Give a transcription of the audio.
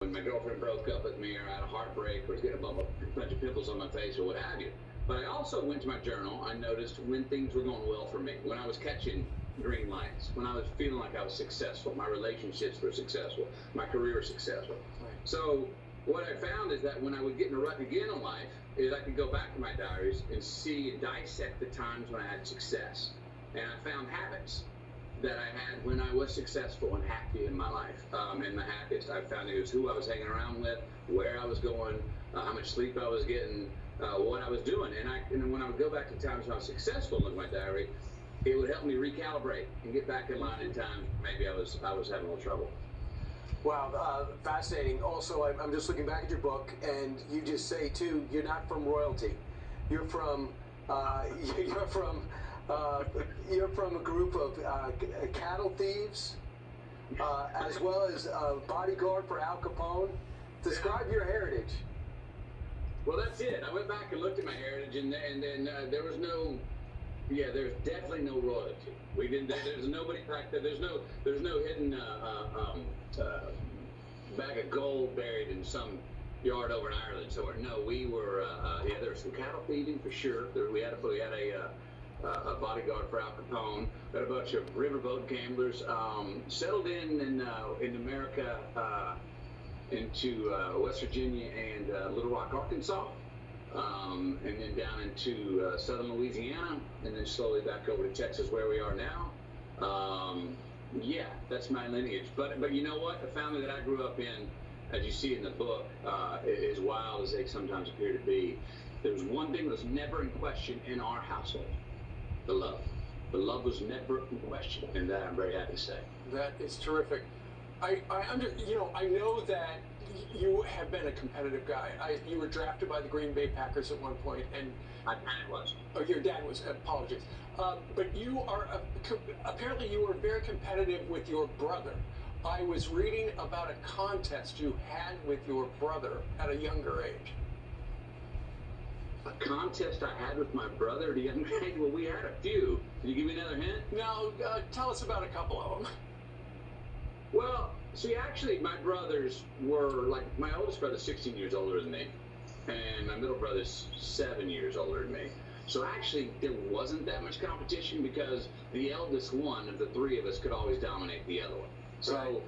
when my girlfriend broke up with me, or I had a heartbreak, or was getting a bunch of pimples on my face, or what have you. But I also went to my journal. I noticed when things were going well for me, when I was catching green lights, when I was feeling like I was successful, my relationships were successful, my career was successful. Right. So what I found is that when I would get in a rut again in life, is I could go back to my diaries and see and dissect the times when I had success. And I found habits that I had when I was successful and happy in my life. And the happiest I found it was who I was hanging around with, where I was going, how much sleep I was getting, what I was doing. And when I would go back to times when I was successful in my diary, it would help me recalibrate and get back in line in times maybe I was having a little trouble. Wow, fascinating. Also, I'm just looking back at your book, and you just say too, you're not from royalty. You're from you're from a group of cattle thieves, as well as a bodyguard for Al Capone. Describe your heritage. Well, that's it. I went back and looked at my heritage, and then there was no. Yeah, there's definitely no royalty. We didn't. There's nobody back there. There's no hidden bag of gold buried in some yard over in Ireland somewhere. No, we were. Yeah, there was some cattle feeding for sure. We had a bodyguard for Al Capone. We had a bunch of riverboat gamblers. Settled in America, into West Virginia and Little Rock, Arkansas. And then down into southern Louisiana, and then slowly back over to Texas, where we are now. Yeah, that's my lineage. But you know what? The family that I grew up in, as you see in the book, as wild as they sometimes appear to be, there was one thing that was never in question in our household: the love. The love was never in question, and that I'm very happy to say. That is terrific. I know that you have been a competitive guy. You were drafted by the Green Bay Packers at one point, and My dad was. oh, your dad was. Apologies, but you are apparently you were very competitive with your brother. I was reading about a contest you had with your brother at a younger age. A contest I had with my brother at a young age? Well, we had a few. Can you give me another hint? Now, tell us about a couple of them. Well, see, actually, my brothers were, like, my oldest brother's 16 years older than me, and my middle brother's 7 years older than me. So actually, there wasn't that much competition because the eldest one of the three of us could always dominate the other one. So Right.